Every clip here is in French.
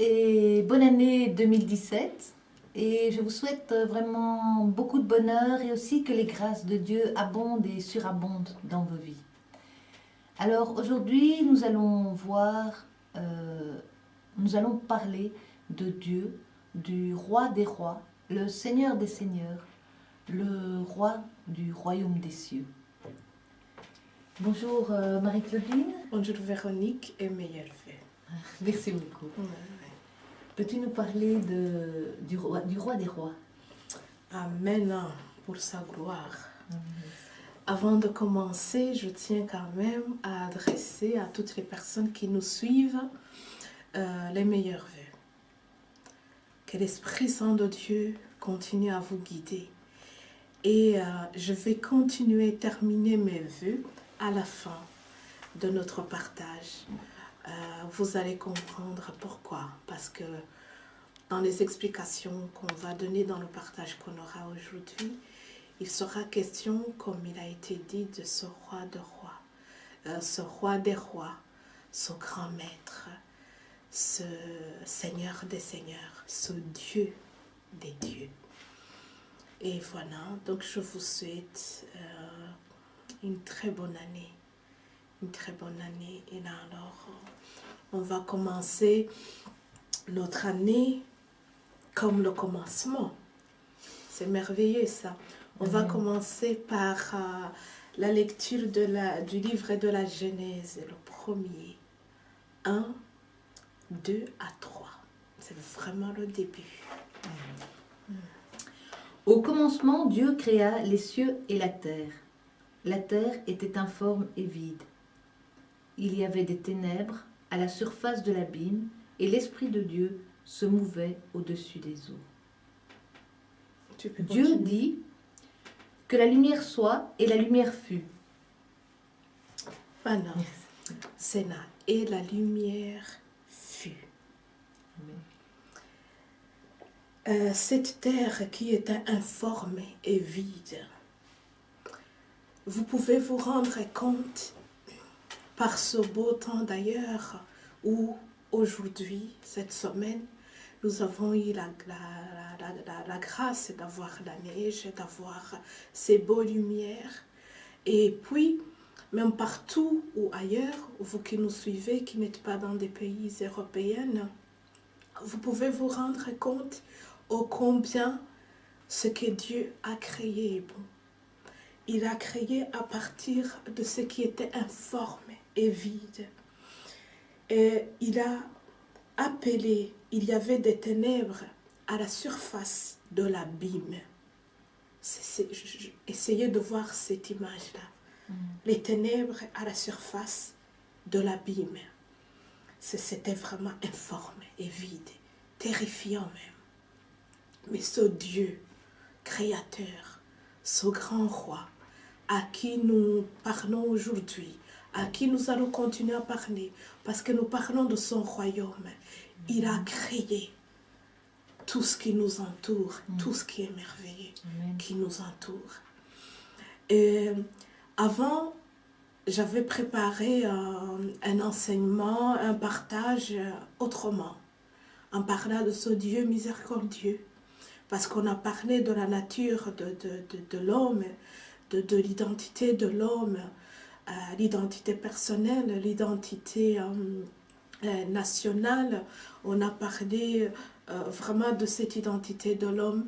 et bonne année 2017. Et je vous souhaite vraiment beaucoup de bonheur et aussi que les grâces de Dieu abondent et surabondent dans vos vies. Alors aujourd'hui, nous allons parler de Dieu, du roi des rois, le Seigneur des seigneurs, le roi du royaume des cieux. Bonjour Marie-Claudine. Bonjour Véronique et meilleurs vœux. Merci beaucoup. Peux-tu nous parler du roi des rois? Amen pour sa gloire. Avant de commencer, je tiens quand même à adresser à toutes les personnes qui nous suivent les meilleurs vœux. Que l'Esprit Saint de Dieu continue à vous guider. Et je vais continuer, terminer mes vœux à la fin de notre partage. Vous allez comprendre pourquoi. Parce que dans les explications qu'on va donner dans le partage qu'on aura aujourd'hui, il sera question, comme il a été dit, de ce roi de rois, ce roi des rois, ce grand maître, ce Seigneur des seigneurs, ce Dieu des dieux. Et voilà, donc je vous souhaite une très bonne année. Une très bonne année. Et là alors, on va commencer notre année comme le commencement. C'est merveilleux ça. On va commencer par la lecture du livre de la Genèse, le premier. 1, 2 à 3. C'est vraiment le début. Au commencement, Dieu créa les cieux et la terre. La terre était informe et vide. Il y avait des ténèbres à la surface de l'abîme, et l'Esprit de Dieu se mouvait au-dessus des eaux. Dieu dit que la lumière soit, et la lumière fut. Maintenant, c'est là, et la lumière fut. Cette terre qui était informe et vide, vous pouvez vous rendre compte par ce beau temps d'ailleurs où aujourd'hui, cette semaine, nous avons eu la grâce d'avoir la neige, d'avoir ces beaux lumières. Et puis, même partout ou ailleurs, vous qui nous suivez, qui n'êtes pas dans des pays européens, vous pouvez vous rendre compte ô combien ce que Dieu a créé est bon. Il a créé à partir de ce qui était informe et vide. Et il a appelé, il y avait des ténèbres à la surface de l'abîme. Essayez de voir cette image-là. Les ténèbres à la surface de l'abîme. C'était vraiment informe et vide, terrifiant même. Mais ce Dieu créateur, ce grand roi, à qui nous parlons aujourd'hui, à qui nous allons continuer à parler, parce que nous parlons de son royaume. Il a créé tout ce qui nous entoure, tout ce qui est merveilleux, qui nous entoure. Et avant, j'avais préparé un enseignement, un partage autrement, en parlant de ce Dieu miséricordieux, parce qu'on a parlé de la nature de l'homme, de l'identité de l'homme, l'identité personnelle, l'identité nationale. On a parlé vraiment de cette identité de l'homme.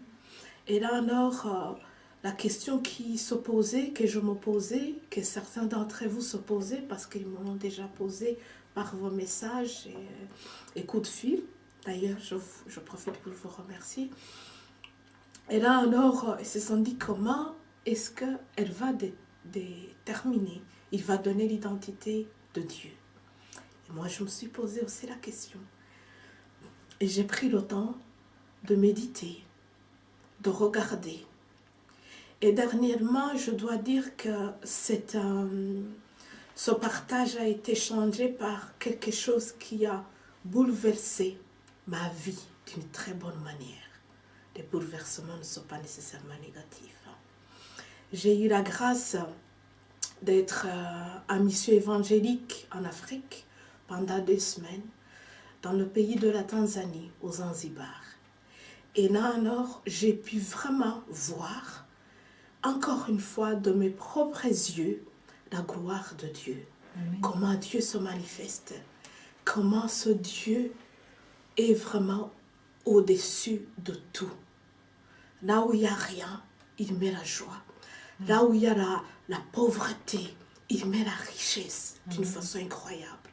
Et là alors, la question qui se posait, que je me posais, que certains d'entre vous se posaient, parce qu'ils me l'ont déjà posé par vos messages et coups de fil. D'ailleurs, je profite pour vous remercier. Et là alors, ils se sont dit comment est-ce qu'elle va déterminer, il va donner l'identité de Dieu. Et moi, je me suis posé aussi la question. Et j'ai pris le temps de méditer, de regarder. Et dernièrement, je dois dire que ce partage a été changé par quelque chose qui a bouleversé ma vie d'une très bonne manière. Les bouleversements ne sont pas nécessairement négatifs. J'ai eu la grâce d'être en mission évangélique en Afrique pendant 2 semaines. dans le pays de la Tanzanie, aux Zanzibar. Et là alors, j'ai pu vraiment voir, encore une fois, de mes propres yeux, la gloire de Dieu. Amen. Comment Dieu se manifeste. Comment ce Dieu est vraiment au-dessus de tout. Là où il n'y a rien, il met la joie. Là où il y a la pauvreté, il met la richesse d'une façon incroyable.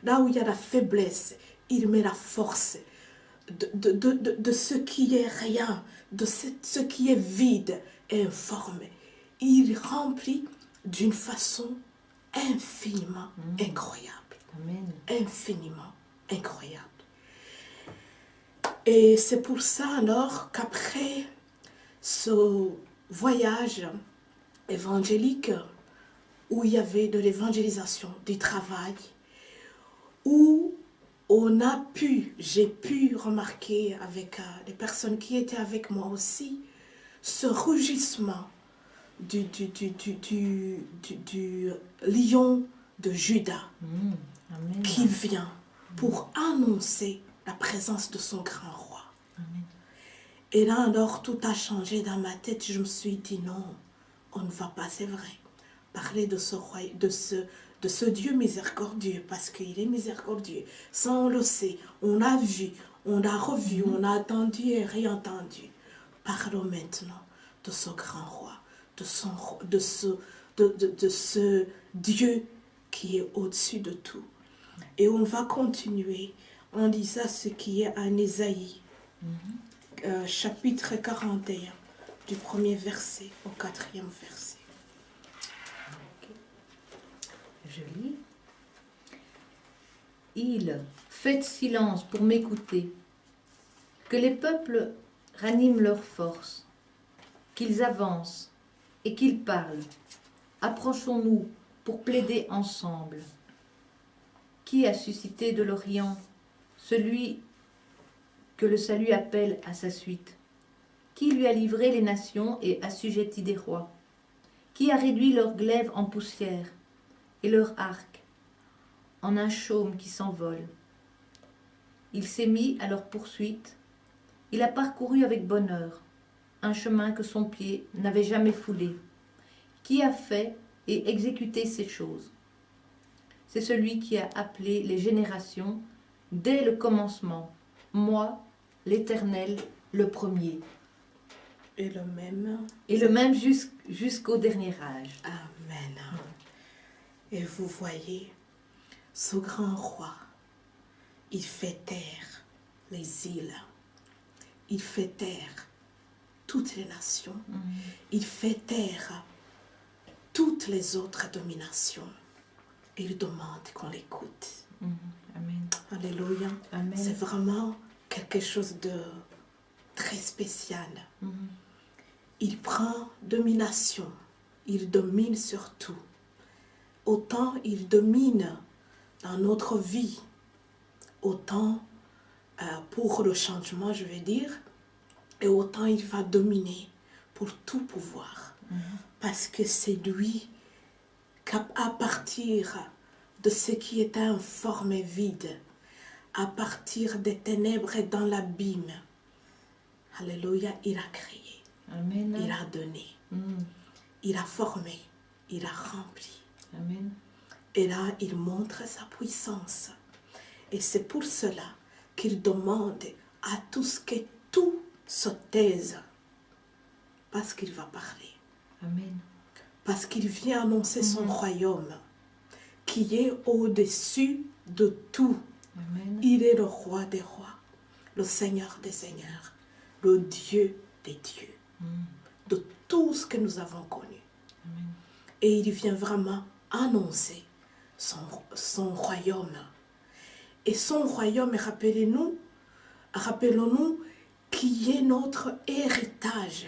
Là où il y a la faiblesse, il met la force de ce qui est rien, de ce qui est vide et informe. Il remplit d'une façon infiniment incroyable. Amen. Infiniment incroyable. Et c'est pour ça alors qu'après ce voyage évangélique où il y avait de l'évangélisation, du travail, où j'ai pu remarquer avec les personnes qui étaient avec moi aussi, ce rugissement du lion de Juda Amen. qui vient pour annoncer la présence de son grand roi. Amen. Et là alors tout a changé dans ma tête. Je me suis dit non, on ne va pas, c'est vrai, parler de ce Dieu miséricordieux, parce qu'il est miséricordieux. Ça on le sait, on a vu, on a revu, on a entendu et réentendu. Parlons maintenant de ce grand roi, de ce Dieu qui est au-dessus de tout. Et on va continuer en lisant ce qui est en Ésaïe, chapitre 41, du premier verset au 4e verset. Je lis. Faites silence pour m'écouter, que les peuples raniment leur force, qu'ils avancent et qu'ils parlent. Approchons-nous pour plaider ensemble. Qui a suscité de l'Orient celui que le salut appelle à sa suite? Qui lui a livré les nations et assujetti des rois? Qui a réduit leur glaive en poussière et leur arc en un chaume qui s'envole? Il s'est mis à leur poursuite, il a parcouru avec bonheur un chemin que son pied n'avait jamais foulé. Qui a fait et exécuté ces choses? C'est celui qui a appelé les générations dès le commencement, moi, l'Éternel, le premier. Et le même jusqu'au dernier âge. Amen. Et vous voyez, ce grand roi, il fait taire les îles, il fait taire toutes les nations, il fait taire toutes les autres dominations. Il demande qu'on l'écoute. Amen. Alléluia. Amen. C'est vraiment quelque chose de très spécial. Il prend domination, il domine sur tout. Autant il domine dans notre vie, autant pour le changement, je vais dire, et autant il va dominer pour tout pouvoir. Parce que c'est lui, à partir de ce qui est informe et vide, à partir des ténèbres et dans l'abîme, alléluia, il a créé, Amen. il a donné, il a formé, il a rempli. Amen. Et là, il montre sa puissance. Et c'est pour cela qu'il demande à tous que tout se taise. Parce qu'il va parler. Amen. Parce qu'il vient annoncer son royaume, qui est au-dessus de tout. Amen. Il est le roi des rois, le Seigneur des seigneurs, le Dieu des dieux, de tout ce que nous avons connu. Amen. Et il vient vraiment annoncer son royaume. Et son royaume, rappelons-nous, qui est notre héritage.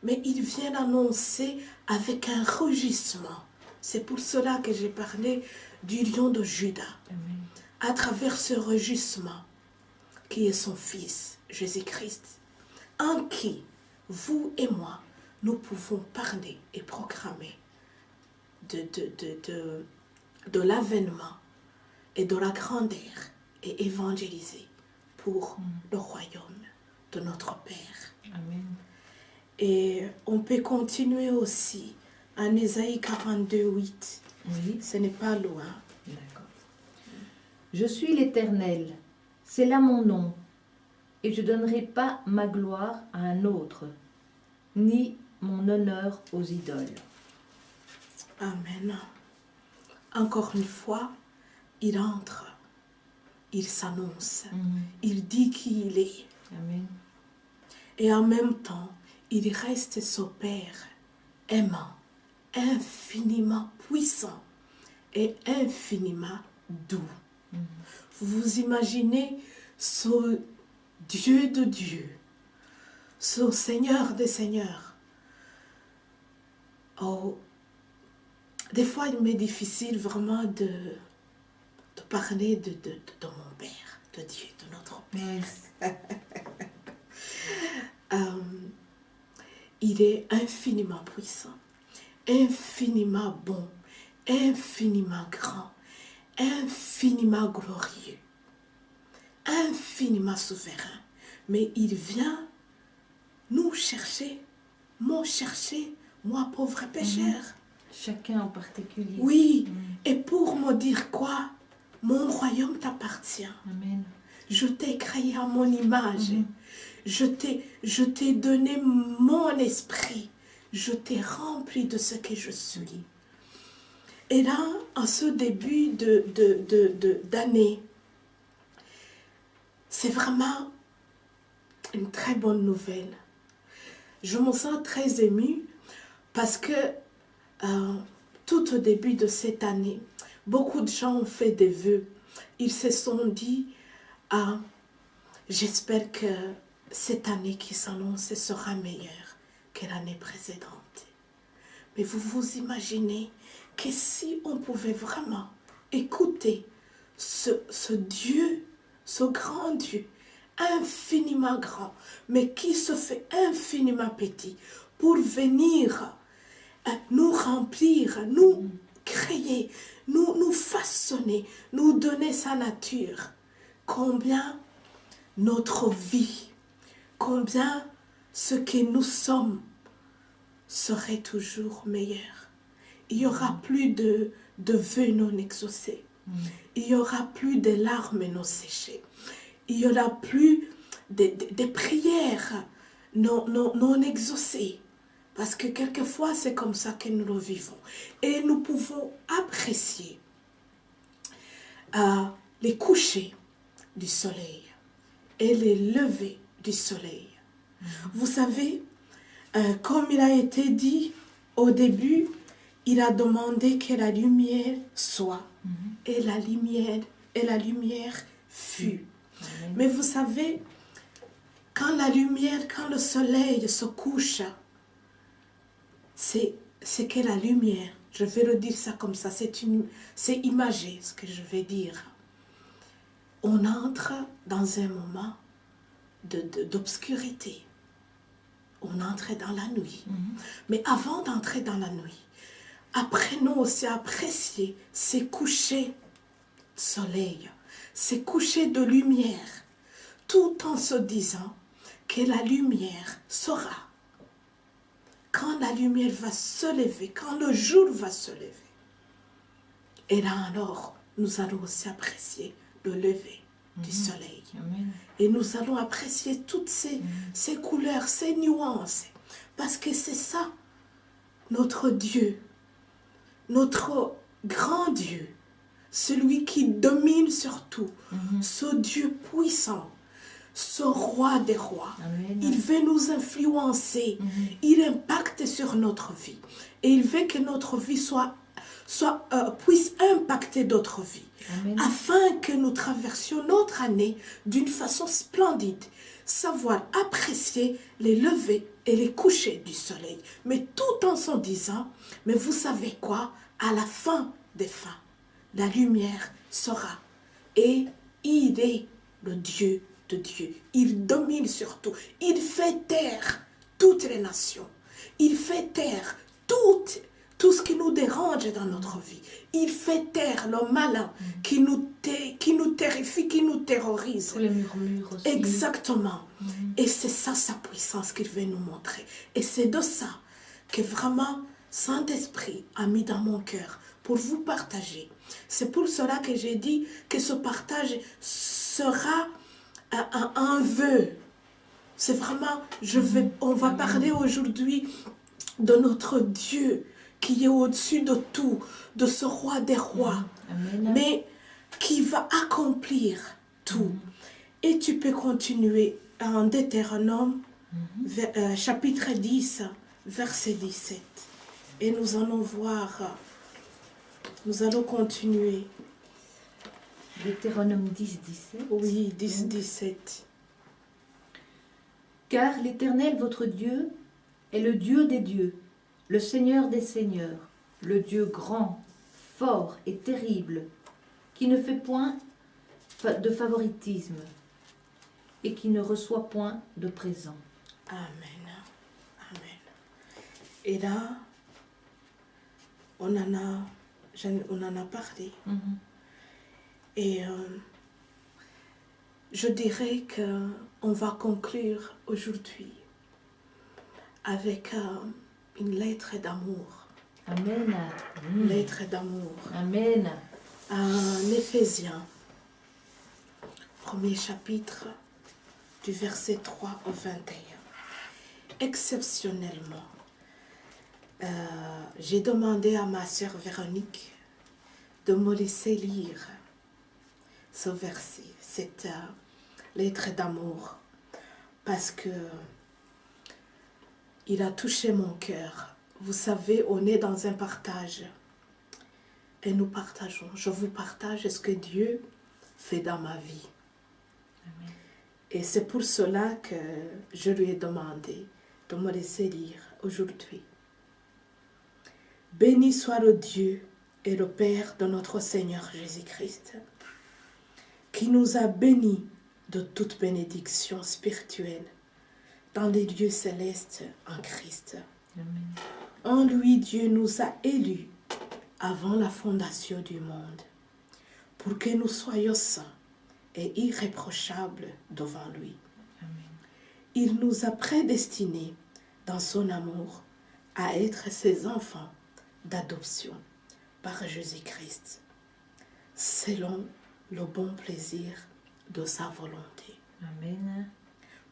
Mais il vient annoncer avec un rugissement. C'est pour cela que j'ai parlé du lion de Juda. Amen. À travers ce rugissement, qui est son Fils, Jésus-Christ, en qui, vous et moi, nous pouvons parler et proclamer de l'avènement et de la grandeur et évangéliser pour le royaume de notre Père. Amen. Et on peut continuer aussi en Ésaïe 42, 8. Oui, Ce n'est pas loin. d'accord. Je suis l'Éternel, c'est là mon nom, et je donnerai pas ma gloire à un autre, ni mon honneur aux idoles. Amen. Encore une fois, il entre, il s'annonce, il dit qui il est. Amen. Et en même temps, il reste son Père, aimant, infiniment puissant et infiniment doux. Vous imaginez ce Dieu de Dieu, ce Seigneur des Seigneurs. Oh, des fois, il m'est difficile vraiment de parler de mon Père, de Dieu, de notre Père. Il est infiniment puissant, infiniment bon, infiniment grand, infiniment glorieux, infiniment souverain. Mais il vient nous chercher, moi pauvre pécheur. Chacun en particulier. Oui, et pour me dire quoi? Mon royaume t'appartient. Amen. Je t'ai créé à mon image. Je t'ai donné mon esprit. Je t'ai rempli de ce que je suis. Et là, en ce début d'année, c'est vraiment une très bonne nouvelle. Je me sens très émue parce que tout au début de cette année, beaucoup de gens ont fait des vœux. Ils se sont dit, j'espère que cette année qui s'annonce sera meilleure que l'année précédente. Mais vous vous imaginez que si on pouvait vraiment écouter ce Dieu, ce grand Dieu, infiniment grand, mais qui se fait infiniment petit, pour venir nous remplir, nous créer, nous façonner, nous donner sa nature. Combien notre vie, combien ce que nous sommes serait toujours meilleur. Il n'y aura plus de vœux non exaucés. Il n'y aura plus de larmes non séchées. Il n'y aura plus de prières non exaucées. Parce que quelquefois, c'est comme ça que nous le vivons. Et nous pouvons apprécier les couchers du soleil et les levées du soleil. Vous savez, comme il a été dit au début, il a demandé que la lumière soit. Et la lumière fut. Mais vous savez, quand le soleil se couche, c'est que la lumière, je vais le dire ça comme ça, c'est imagé ce que je vais dire. On entre dans un moment d'obscurité. On entre dans la nuit. Mais avant d'entrer dans la nuit, apprenons aussi à apprécier ces couchers de soleil, ces couchers de lumière, tout en se disant que la lumière sera. Quand la lumière va se lever, quand le jour va se lever, et là alors, nous allons aussi apprécier le lever du soleil. Amen. Et nous allons apprécier toutes ces couleurs, ces nuances. Parce que c'est ça, notre Dieu, notre grand Dieu, celui qui domine sur tout, ce Dieu puissant, ce roi des rois. Amen. Il veut nous influencer, il impacte sur notre vie. Et il veut que notre vie puisse impacter d'autres vies. Amen. Afin que nous traversions notre année d'une façon splendide. Savoir apprécier les levées et les couchers du soleil. Mais tout en se disant, mais vous savez quoi? À la fin des fins, la lumière sera. Et il est le Dieu de Dieu. Il domine sur tout. Il fait taire toutes les nations. Il fait taire tout ce qui nous dérange dans notre vie. Il fait taire le malin qui nous terrifie, qui nous terrorise. Tous les murmures aussi. Exactement. Et c'est ça sa puissance qu'il veut nous montrer. Et c'est de ça que vraiment Saint-Esprit a mis dans mon cœur pour vous partager. C'est pour cela que j'ai dit que ce partage sera un vœu. C'est vraiment, on va parler aujourd'hui de notre Dieu qui est au-dessus de tout, de ce roi des rois, mais qui va accomplir tout. Et tu peux continuer en Deutéronome, chapitre 10, verset 17. Et nous allons voir, nous allons continuer. Deutéronome 10, 17. Oui, 10, 17. Car l'Éternel, votre Dieu, est le Dieu des dieux, le Seigneur des seigneurs, le Dieu grand, fort et terrible, qui ne fait point de favoritisme et qui ne reçoit point de présent. Amen. Amen. Et là, on en a parlé. Et je dirais qu'on va conclure aujourd'hui avec une lettre d'amour. Amen. Une lettre d'amour. Amen. En Éphésiens, premier chapitre, du verset 3 au 21. Exceptionnellement, j'ai demandé à ma sœur Véronique de me laisser lire ce verset, cette lettre d'amour, parce que il a touché mon cœur. Vous savez, on est dans un partage et nous partageons. Je vous partage ce que Dieu fait dans ma vie. Amen. Et c'est pour cela que je lui ai demandé de me laisser lire aujourd'hui. Béni soit le Dieu et le Père de notre Seigneur Jésus-Christ, qui nous a bénis de toute bénédiction spirituelle dans les lieux célestes en Christ. Amen. En lui, Dieu nous a élus avant la fondation du monde, pour que nous soyons saints et irréprochables devant lui. Amen. Il nous a prédestinés dans son amour à être ses enfants d'adoption par Jésus-Christ, selon le bon plaisir de sa volonté, Amen.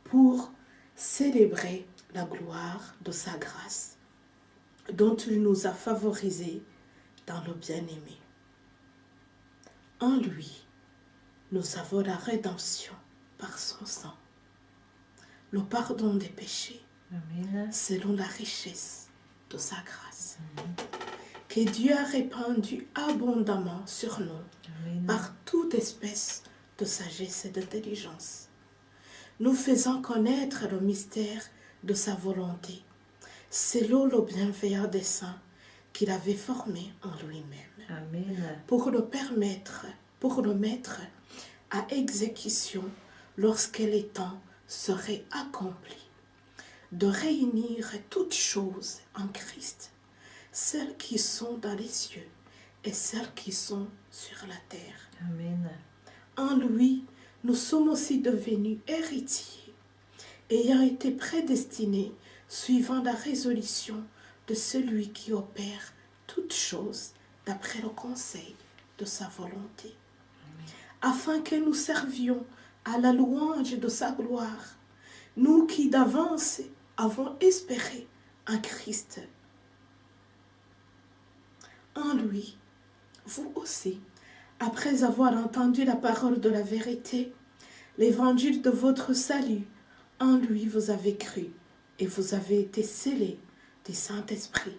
pour célébrer la gloire de sa grâce, dont il nous a favorisés dans le bien-aimé. En lui, nous avons la rédemption par son sang, le pardon des péchés, Amen. selon la richesse de sa grâce, que Dieu a répandu abondamment sur nous Amen. par toute espèce de sagesse et d'intelligence, nous faisant connaître le mystère de sa volonté, selon le bienveillant dessein qu'il avait formé en lui-même, Amen. pour le mettre à exécution lorsque les temps seraient accomplis, de réunir toutes choses en Christ, celles qui sont dans les cieux et celles qui sont sur la terre. Amen. En lui, nous sommes aussi devenus héritiers, ayant été prédestinés suivant la résolution de celui qui opère toutes choses d'après le conseil de sa volonté, afin que nous servions à la louange de sa gloire, nous qui d'avance avons espéré en Christ. En lui, vous aussi, après avoir entendu la parole de la vérité, l'évangile de votre salut, en lui vous avez cru et vous avez été scellés du Saint-Esprit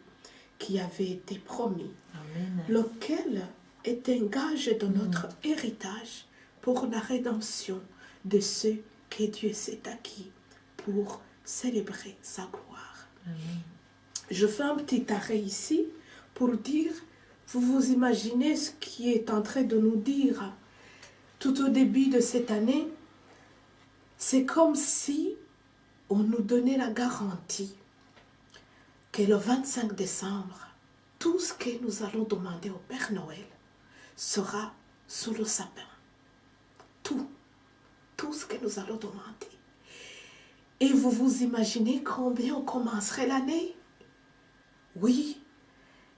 qui avait été promis, Amen. lequel est un gage de notre héritage pour la rédemption de ceux que Dieu s'est acquis pour célébrer sa gloire. Amen. Je fais un petit arrêt ici pour dire, vous vous imaginez ce qui est en train de nous dire tout au début de cette année, c'est comme si on nous donnait la garantie que le 25 décembre, tout ce que nous allons demander au Père Noël sera sous le sapin. Tout ce que nous allons demander. Et vous vous imaginez combien on commencerait l'année? Oui,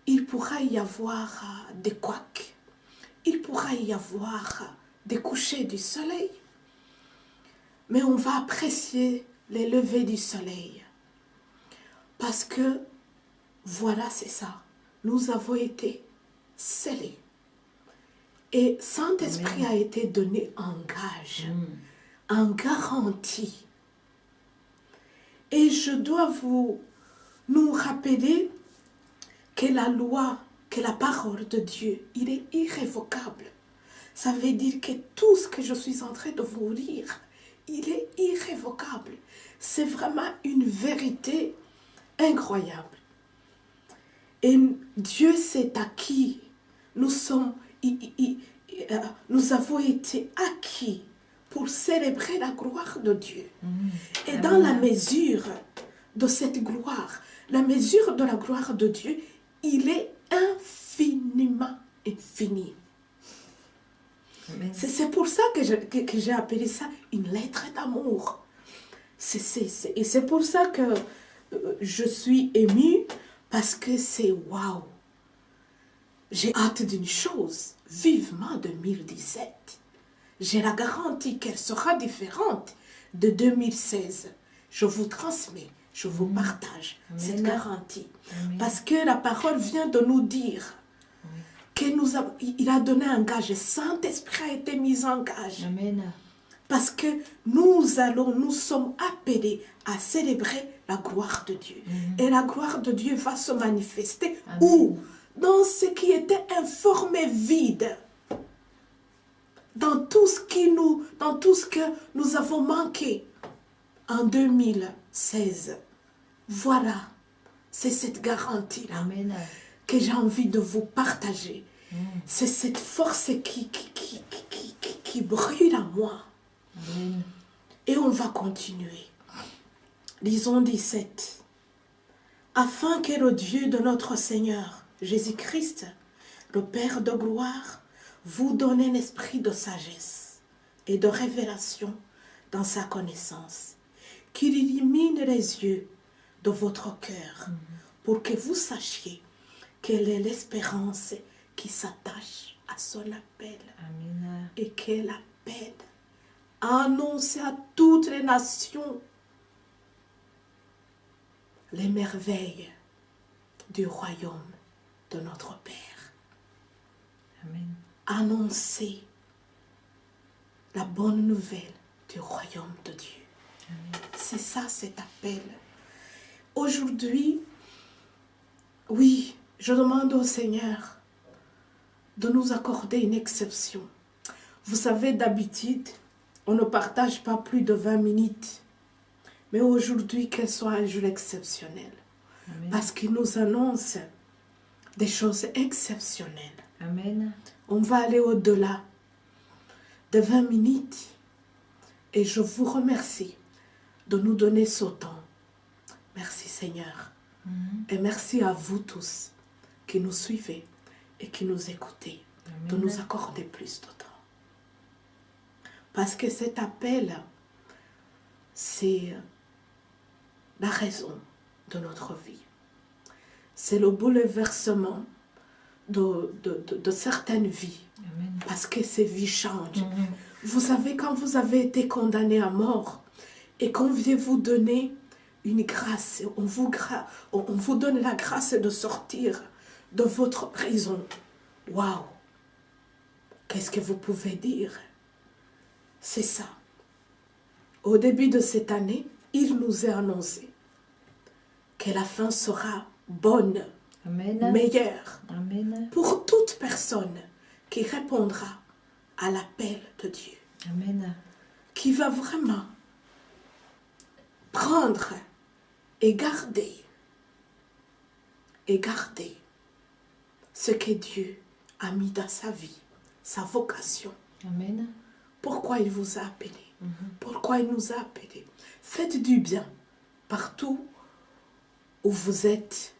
il pourra y avoir des couacs, il pourra y avoir des couchers du soleil, mais on va apprécier les levées du soleil. Parce que, voilà, c'est ça, nous avons été scellés. Et Saint-Esprit a été donné en gage, en garantie. Et je dois nous rappeler que la loi, que la parole de Dieu, il est irrévocable. Ça veut dire que tout ce que je suis en train de vous lire, il est irrévocable. C'est vraiment une vérité incroyable. Et Dieu sait à qui nous avons été acquis pour célébrer la gloire de Dieu. Et dans la mesure de cette gloire, la mesure de la gloire de Dieu, il est infiniment infini. C'est pour ça que j'ai appelé ça une lettre d'amour. Et c'est pour ça que je suis émue, parce que c'est waouh. J'ai hâte d'une chose, vivement 2017. J'ai la garantie qu'elle sera différente de 2016. Je vous transmets, je vous partage cette garantie. Parce que la parole vient de nous dire qu'il a donné un gage. Le Saint-Esprit a été mis en gage. Amen. Parce que nous sommes appelés à célébrer la gloire de Dieu. Et la gloire de Dieu va se manifester où? Dans ce qui était informé vide. Dans tout ce que nous avons manqué en 2016. Voilà, c'est cette garantie-là que j'ai envie de vous partager. C'est cette force qui brûle en moi. Amen. Et on va continuer. Lisons 17. Afin que le Dieu de notre Seigneur Jésus-Christ, le Père de gloire, vous donne un esprit de sagesse et de révélation dans sa connaissance, qu'il illumine les yeux de votre cœur pour que vous sachiez quelle est l'espérance qui s'attache à son appel. Amen. Et quel appel annoncer à toutes les nations les merveilles du royaume de notre Père. Amen. Annoncer la bonne nouvelle du royaume de Dieu. Amen. C'est ça cet appel. Aujourd'hui, oui, je demande au Seigneur de nous accorder une exception. Vous savez, d'habitude, on ne partage pas plus de 20 minutes. Mais aujourd'hui, qu'elle soit un jour exceptionnel. Amen. Parce qu'il nous annonce des choses exceptionnelles. Amen. On va aller au-delà de 20 minutes. Et je vous remercie de nous donner ce temps. Merci Seigneur. Et merci à vous tous qui nous suivez et qui nous écoutez. Amen. De nous accorder plus de temps. Parce que cet appel, c'est la raison de notre vie. C'est le bouleversement de certaines vies. Amen. Parce que ces vies changent. Vous savez, quand vous avez été condamné à mort et qu'on vient vous donner une grâce, on vous donne la grâce de sortir de votre prison. Waouh! Qu'est-ce que vous pouvez dire? C'est ça. Au début de cette année, il nous est annoncé que la fin sera bonne, Amen. meilleure, Amen. pour toute personne qui répondra à l'appel de Dieu. Amen. Qui va vraiment prendre et garder ce que Dieu a mis dans sa vie, sa vocation. Amen. Pourquoi il vous a appelé? Pourquoi il nous a appelés? Faites du bien partout où vous êtes.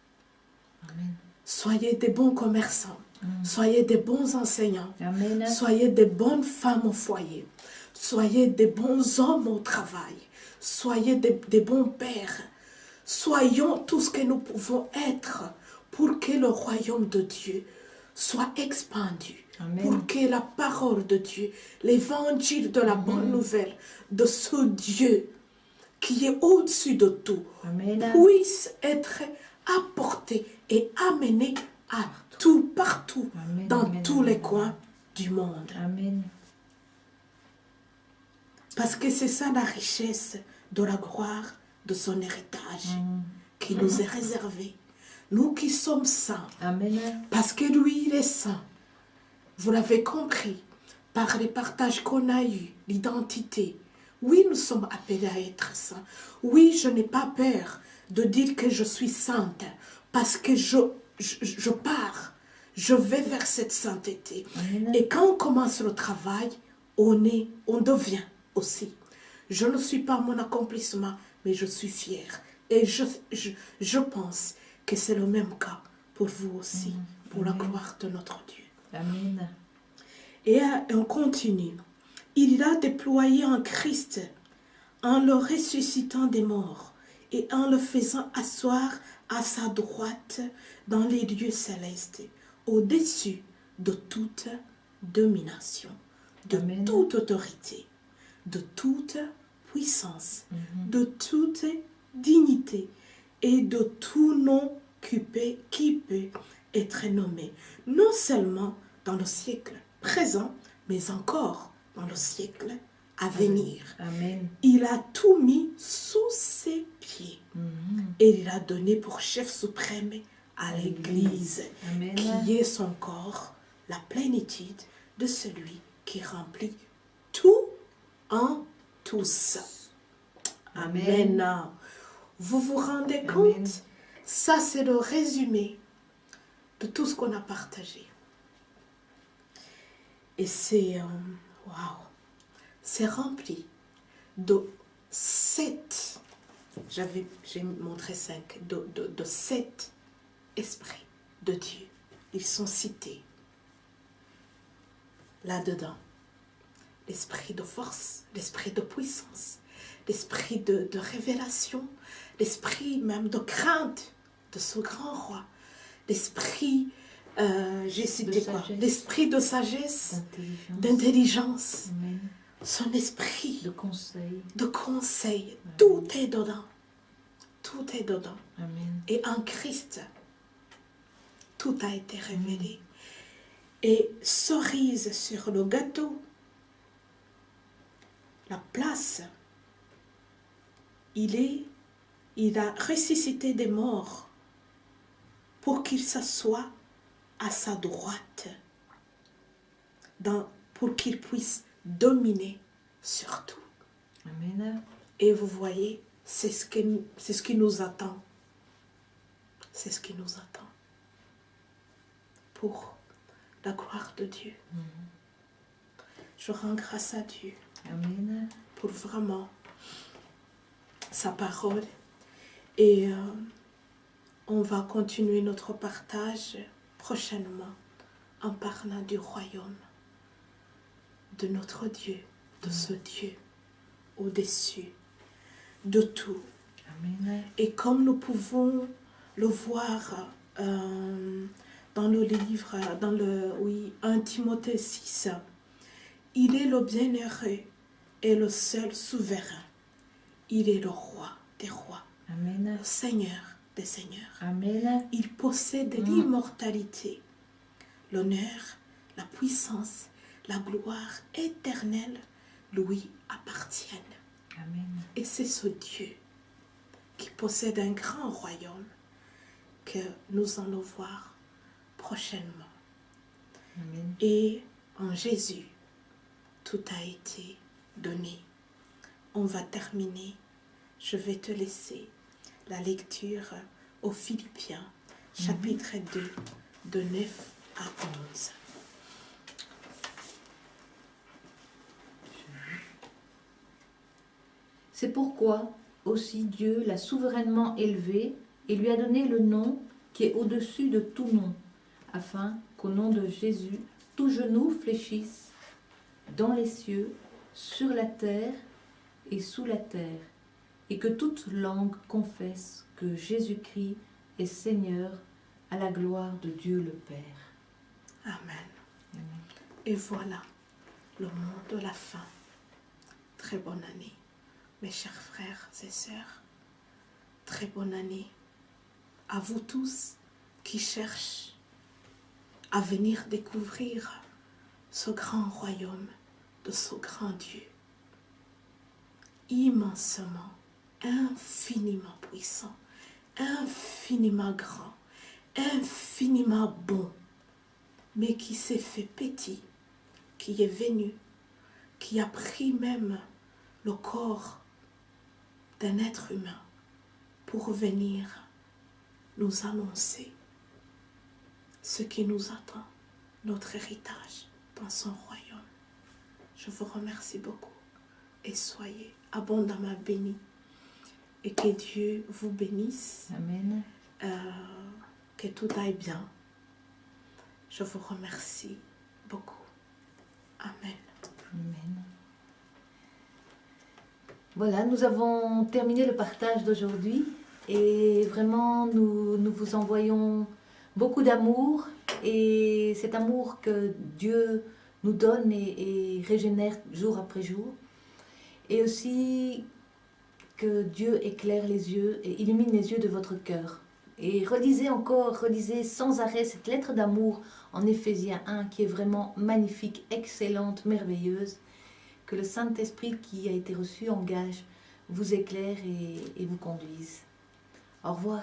Amen. Soyez des bons commerçants. Soyez des bons enseignants. Amen. Soyez des bonnes femmes au foyer. Soyez des bons hommes au travail. Soyez des bons pères. Soyons tout ce que nous pouvons être pour que le royaume de Dieu soit expandu. Amen. Pour que la parole de Dieu, l'évangile de la bonne nouvelle de ce Dieu qui est au-dessus de tout, Amen. puisse être apporté et amené à tout, partout, Amen, dans amen, tous les amen. coins du monde. Amen. Parce que c'est ça la richesse de la gloire de son héritage qui nous est réservé. Nous qui sommes saints, Amen. parce que lui, il est saint. Vous l'avez compris, par les partages qu'on a eus, l'identité. Oui, nous sommes appelés à être saints. Oui, je n'ai pas peur de dire que je suis sainte, parce que je pars, je vais vers cette sainteté. Amen. Et quand on commence le travail, on devient aussi. Je ne suis pas mon accomplissement, mais je suis fière. Et je pense que c'est le même cas pour vous aussi, pour la gloire de notre Dieu. Amen. Et on continue. Il a déployé en Christ en le ressuscitant des morts et en le faisant asseoir à sa droite dans les lieux célestes, au-dessus de toute domination, de Amen. toute autorité, de toute puissance, de toute dignité et de tout nom qui peut être nommé, non seulement dans le siècle présent, mais encore dans le siècle à venir. Amen. Il a tout mis sous ses pieds et il a donné pour chef suprême à l'Église, Amen. qui est son corps, la plénitude de celui qui remplit tout en tous. Amen. Amen. Vous vous rendez Amen. compte? Ça, c'est le résumé de tout ce qu'on a partagé. Et c'est waouh, c'est rempli de 7, j'ai montré 5, de 7 esprits de Dieu. Ils sont cités là-dedans. L'esprit de force, l'esprit de puissance, l'esprit de révélation, l'esprit même de crainte de ce grand roi, l'esprit, j'ai cité quoi? L'esprit de sagesse, d'intelligence, Amen. son esprit De conseil. de conseil. Tout est dedans. Tout est dedans. Amen. Et en Christ, tout a été révélé. Et cerise sur le gâteau, la place, il a ressuscité des morts pour qu'il s'assoie à sa droite, pour qu'il puisse dominer sur tout. Amen. Et vous voyez, c'est ce qui nous attend. C'est ce qui nous attend. Pour la gloire de Dieu. Je rends grâce à Dieu. Amen. Pour vraiment sa parole. Et on va continuer notre partage prochainement en parlant du royaume, de notre Dieu, de ce Dieu au-dessus de tout. Amen. Et comme nous pouvons le voir dans le livre, dans 1 Timothée 6, il est le bienheureux et le seul souverain. Il est le roi des rois, Amen. le Seigneur des seigneurs. Amen. Il possède l'immortalité, l'honneur, la puissance, la gloire éternelle lui appartiennent. Amen. Et c'est ce Dieu qui possède un grand royaume que nous allons voir prochainement. Amen. Et en Jésus, tout a été donné. On va terminer. Je vais te laisser la lecture aux Philippiens, chapitre 2, de 9 à 11. C'est pourquoi aussi Dieu l'a souverainement élevé et lui a donné le nom qui est au-dessus de tout nom, afin qu'au nom de Jésus, tout genou fléchisse dans les cieux, sur la terre et sous la terre, et que toute langue confesse que Jésus-Christ est Seigneur, à la gloire de Dieu le Père. Amen. Et voilà le mot de la fin. Très bonne année, mes chers frères et sœurs. Très bonne année à vous tous qui cherchent à venir découvrir ce grand royaume de ce grand Dieu. Immensement, infiniment puissant, infiniment grand, infiniment bon, mais qui s'est fait petit, qui est venu, qui a pris même le corps d'un être humain pour venir nous annoncer ce qui nous attend, notre héritage dans son royaume. Je vous remercie beaucoup et soyez abondamment bénis et que Dieu vous bénisse. Amen. Que tout aille bien. Je vous remercie beaucoup. Amen. Amen. Voilà, nous avons terminé le partage d'aujourd'hui et vraiment nous vous envoyons beaucoup d'amour et cet amour que Dieu nous donne et régénère jour après jour, et aussi que Dieu éclaire les yeux et illumine les yeux de votre cœur. Et relisez sans arrêt cette lettre d'amour en Éphésiens 1 qui est vraiment magnifique, excellente, merveilleuse. Que le Saint-Esprit qui a été reçu en gage vous éclaire et vous conduise. Au revoir.